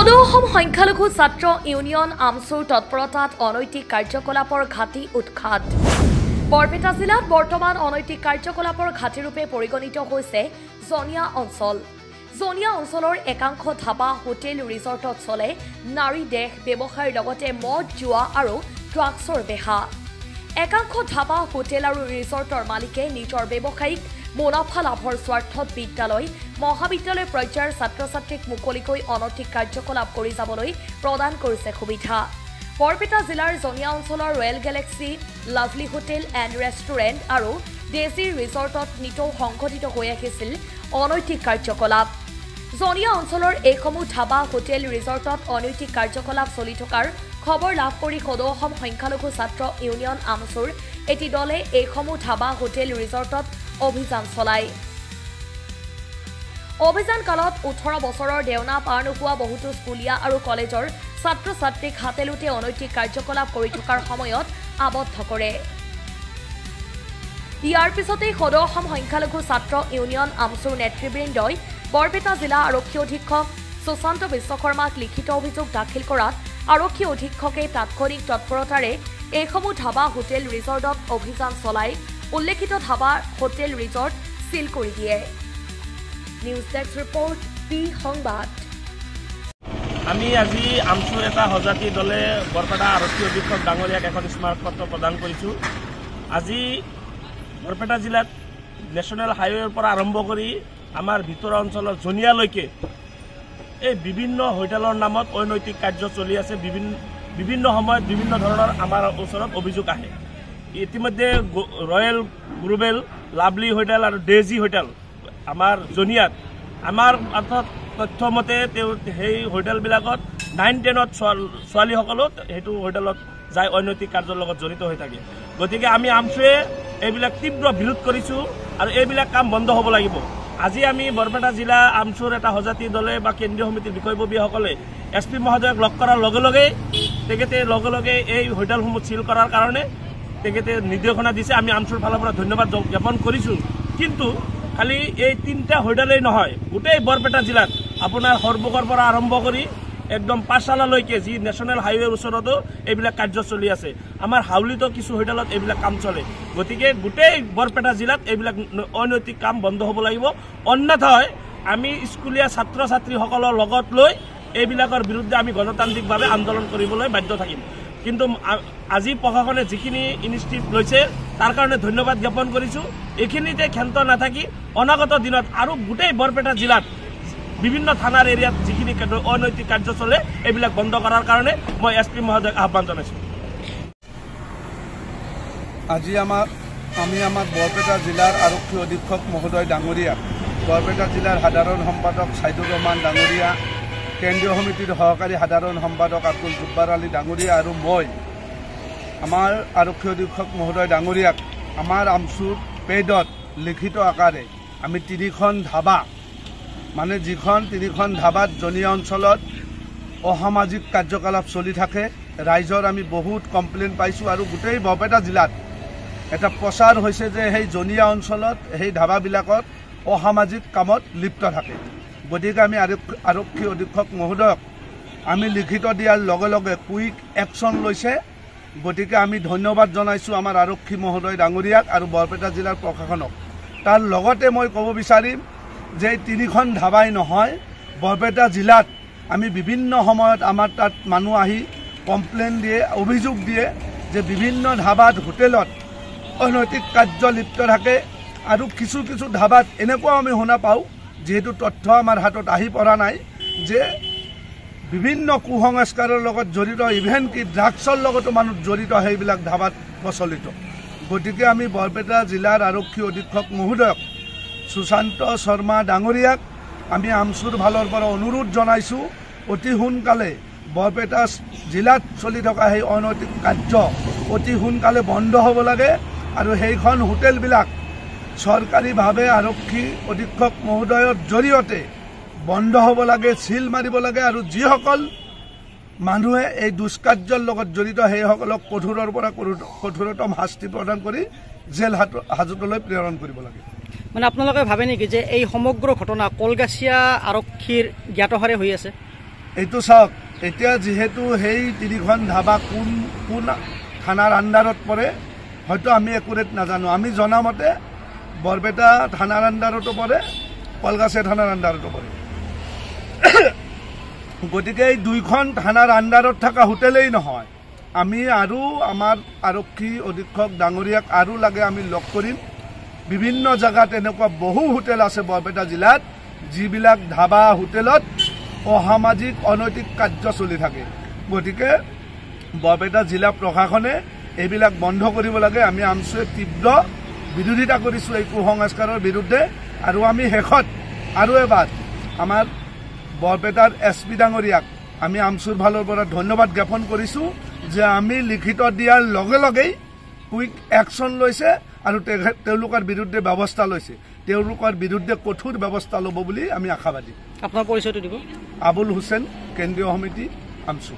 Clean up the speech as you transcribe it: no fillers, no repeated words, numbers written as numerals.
সদৌ অসম সংখ্যালঘু ছাত্ৰ ইউনিয়ন আমছুৰ তৎপৰতাত অনৈতিক কাৰ্যকলাপৰ ঘাটি উৎখাত। বৰপেটা জিলাত বৰ্তমান অনৈতিক কাৰ্যকলাপৰ ঘাটিৰূপে পৰিগণিত হৈছে জনিয়া অঞ্চল। জনিয়া অঞ্চলৰ একাংশ ধাবা, হোটেল, ৰিজৰ্টত চলে নাৰী দেহ ব্যৱসায়ৰ লগতে মদ, জুৱা আৰু ড্ৰাগছৰ বেহা। একাংশ ধাবা, হোটেল আৰু ৰিজৰ্টৰ মালিকে নিজৰ ব্যৱসায়িক মুনাফা লাভৰ স্বাৰ্থত বিদ্যালয়, মহাবিদ্যালয় পৰ্যায়ৰ ছাত্ৰ-ছাত্ৰীক মুকলিকৈ অনৈতিক কাৰ্যকলাপ কৰি যাবলৈ প্ৰদান কৰিছে সুবিধা। বৰপেটা জিলাৰ জনিয়া অঞ্চলৰ royal Galaxy, lovely hotel and restaurant আৰু ডেজি ৰিজৰ্টত নিতৌ সংঘটিত হৈ আহিছিল অনৈতিক কাৰ্যকলাপ। জনিয়া অঞ্চলৰ এইসমূহ ধাবা, হোটেল, ৰিজৰ্টত অনৈতিক কাৰ্যকলাপ চলি থকাৰ খবৰ লাভ কৰি সদৌ অসম সংখ্যালঘু ছাত্ৰ ইউনিয়ন আমছুৰ এটি দলে এইসমূহ ধাবা, হোটেল, ৰিজৰ্টত অভিযান চলায়। অভিযান কালত 18 বছৰৰ দেওনা পাৰ নোপোৱা বহুতো স্কুলীয়া আৰু কলেজৰ ছাত্ৰ-ছাত্ৰীক হাতেলোতে অনৈতিক কাৰ্যকলাপ কৰি থকাৰ সময়ত আবদ্ধ কৰে। ইয়াৰ পিছতেই সদৌ অসম সংখ্যালঘু ছাত্ৰ ইউনিয়ন আমছুৰ নেতৃবৃন্দই বৰপেটা জিলা আৰক্ষী অধীক্ষক সুশান্ত বিশ্বশৰ্মাক লিখিত অভিযোগ দাখিল কৰাত আৰক্ষী অধীক্ষকে তাৎক্ষণিক তৎপৰতাৰে এইসমূহ ধাবা, হোটেল, ৰিজৰ্টত অভিযান চলাই উল্লেখিত ধাবা, হোটেল, ৰিজৰ্ট সিল কৰি দিয়ে। নিউজ ডেস্ক ৰিপৰ্ট, পি সংবাদ। আমি আজি আমছুৰ এটা সজাতি দলে বৰপেটা আৰক্ষী অধীক্ষক ডাঙৰীয়াক এখন স্মাৰকপত্ৰ প্ৰদান কৰিছোঁ। আজি বৰপেটা জিলাত নেশ্যনেল হাইৱেৰ পৰা আৰম্ভ কৰি আমাৰ ভিতৰৰ অঞ্চলৰ জনিয়ালৈকে এই বিভিন্ন হোটেলৰ নামত অনৈতিক কাৰ্য চলি আছে। বিভিন্ন সময়ত বিভিন্ন ধৰণৰ আমাৰ ওচৰত অভিযোগ আহে। ইতিমধ্যে ৰয়েল গ্লোবেল, লাভলি হোটেল আৰু ডেজি হোটেল আমাৰ জনিয়াত আমাৰ অৰ্থাৎ তথ্যমতে সেই হোটেলবিলাকত 9-10ত ছোৱালীসকলো সেইটো হোটেলত যাই অনৈতিক কাৰ্যৰ লগত জড়িত হৈ থাকে। গতিকে আমি আমছুৱে এইবিলাক তীব্ৰ বিৰোধ কৰিছোঁ আৰু এইবিলাক কাম বন্ধ হ'ব লাগিব। আজি আমি বৰপেটা জিলা আমছুৰ এটা সজাতি দলে বা কেন্দ্ৰীয় সমিতিৰ বিষয়ববীয়াসকলে SP মহোদয়ক লগ কৰাৰ লগে লগে এই হোটেলসমূহ চিল কৰাৰ কাৰণে তেখেতে নিৰ্দেশনা দিছে। আমি আমছুৰ ফালৰ পৰা ধন্যবাদ জ্ঞাপন কৰিছোঁ। কিন্তু খালি এই 3টা হোটেলেই নহয়, গোটেই বৰপেটা জিলাত আপোনাৰ সৰবুকৰ পৰা আৰম্ভ কৰি একদম পাঠশালালৈকে যি নেশ্যনেল হাইৱেৰ ওচৰতো এইবিলাক কাৰ্য চলি আছে। আমাৰ হাউলিতো কিছু হোটেলত এইবিলাক কাম চলে। গতিকে গোটেই বৰপেটা জিলাত এইবিলাক অনৈতিক কাম বন্ধ হ'ব লাগিব। অন্যথায় আমি স্কুলীয়া ছাত্ৰ-ছাত্ৰীসকলৰ লগত লৈ এইবিলাকৰ বিৰুদ্ধে আমি গণতান্ত্ৰিকভাৱে আন্দোলন কৰিবলৈ বাধ্য থাকিম। কিন্তু আজি প্ৰশাসনে যিখিনি ইনিচিয়েটিভ লৈছে তাৰ কাৰণে ধন্যবাদ জ্ঞাপন কৰিছোঁ। এইখিনিতে ক্ষান্ত নাথাকি অনাগত দিনত আৰু গোটেই বৰপেটা জিলাত বিভিন্ন থানাৰ এৰিয়াত যিখিনি অনৈতিক কাৰ্য চলে এইবিলাক বন্ধ কৰাৰ কাৰণে মই SP মহোদয়ক আহ্বান জনাইছোঁ। আজি আমি আমাৰ বৰপেটা জিলাৰ আৰক্ষী অধীক্ষক মহোদয় ডাঙৰীয়া, বৰপেটা জিলাৰ সাধাৰণ সম্পাদক ছাইদুৰ ৰহমান ডাঙৰীয়া, কেন্দ্ৰীয় সমিতিৰ সহকাৰী সাধাৰণ সম্পাদক আব্দুল জুব্বাৰ আলী ডাঙৰীয়া আৰু মই আমাৰ আৰক্ষী অধীক্ষক মহোদয় ডাঙৰীয়াক আমাৰ আমছুৰ পেইডত লিখিত আকাৰে আমি 3খন ধাবা, মানে যিখন 3খন ধাবাত জনিয়া অঞ্চলত অসামাজিক কাৰ্যকলাপ চলি থাকে, ৰাইজৰ আমি বহুত কমপ্লেইন পাইছোঁ আৰু গোটেই বৰপেটা জিলাত এটা প্ৰচাৰ হৈছে যে সেই জনিয়া অঞ্চলত সেই ধাবাবিলাকত অসামাজিক কামত লিপ্ত থাকে। গতিকে আমি আৰক্ষী অধীক্ষক মহোদয়ক আমি লিখিত দিয়াৰ লগে লগে কুইক একশ্যন লৈছে। গতিকে আমি ধন্যবাদ জনাইছোঁ আমাৰ আৰক্ষী মহোদয় ডাঙৰীয়াক আৰু বৰপেটা জিলাৰ প্ৰশাসনক। তাৰ লগতে মই ক'ব বিচাৰিম যে 3খন ধাবাই নহয়, বৰপেটা জিলাত আমি বিভিন্ন সময়ত আমাৰ তাত মানুহ আহি কমপ্লেইন দিয়ে, অভিযোগ দিয়ে যে বিভিন্ন ধাবাত, হোটেলত অনৈতিক কাৰ্য লিপ্ত থাকে আৰু কিছু ধাবাত এনেকুৱাও আমি শুনা পাওঁ, যিহেতু তথ্য আমাৰ হাতত আহি পৰা নাই, যে বিভিন্ন কুসংস্কাৰৰ লগত জড়িত, ইভেন কি ড্ৰাগছৰ লগতো মানুহ জড়িত সেইবিলাক ধাবাত প্ৰচলিত। গতিকে আমি বৰপেটা জিলাৰ আৰক্ষী অধীক্ষক মহোদয়ক সুশান্ত শৰ্মা ডাঙৰীয়াক আমি আমছুৰ ফালৰ পৰা অনুৰোধ জনাইছোঁ, অতি সোনকালে বৰপেটা জিলাত চলি থকা সেই অনৈতিক কাৰ্য অতি সোনকালে বন্ধ হ'ব লাগে আৰু সেইখন হোটেলবিলাক চৰকাৰীভাৱে আৰক্ষী অধীক্ষক মহোদয়ৰ জৰিয়তে বন্ধ হ'ব লাগে, চিল মাৰিব লাগে আৰু যিসকল মানুহে এই দুষ্কাৰ্যৰ লগত জড়িত সেইসকলক কঠোৰৰ পৰা কঠোৰতম শাস্তি প্ৰদান কৰি জেল হাজতলৈ প্ৰেৰণ কৰিব লাগে। মানে আপোনালোকে ভাবে নেকি যে এই সমগ্ৰ ঘটনা কলগাছিয়া আৰক্ষীৰ জ্ঞাতহাৰে হৈ আছে? এইটো চাওক, এতিয়া যিহেতু সেই 3খন ধাবা কোন কোন থানাৰ আণ্ডাৰত পৰে হয়তো আমি একুৰেট নাজানো। আমি জনামতে বৰপেটা থানাৰ আণ্ডাৰতো পৰে, কলগাছিয়া থানাৰ আণ্ডাৰতো পৰে। গতিকে এই 2খন থানাৰ আণ্ডাৰত থকা হোটেলেই নহয়, আমি আৰু আমাৰ আৰক্ষী অধীক্ষক ডাঙৰীয়াক আৰু লাগে আমি লগ কৰিম। বিভিন্ন জেগাত এনেকুৱা বহু হোটেল আছে বৰপেটা জিলাত, যিবিলাক ধাবা হোটেলত অসামাজিক অনৈতিক কাৰ্য চলি থাকে। গতিকে বৰপেটা জিলা প্ৰশাসনে এইবিলাক বন্ধ কৰিব লাগে। আমি আমছুৱে তীব্ৰ বিৰোধিতা কৰিছোঁ এই কুসংস্কাৰৰ বিৰুদ্ধে। আৰু আমি শেষত আৰু এবাৰ আমাৰ বৰপেটাৰ SP ডাঙৰীয়াক আমি আমছুৰ ফালৰ পৰা ধন্যবাদ জ্ঞাপন কৰিছোঁ যে আমি লিখিত দিয়াৰ লগে লগেই কুইক একশ্যন লৈছে আৰু তেওঁলোকৰ বিৰুদ্ধে ব্যৱস্থা লৈছে। তেওঁলোকৰ বিৰুদ্ধে কঠোৰ ব্যৱস্থা ল'ব বুলি আমি আশাবাদী। আপোনাৰ পৰিচয়টো দিব। আবুল হুছেইন, কেন্দ্ৰীয় সমিতি, আমছু।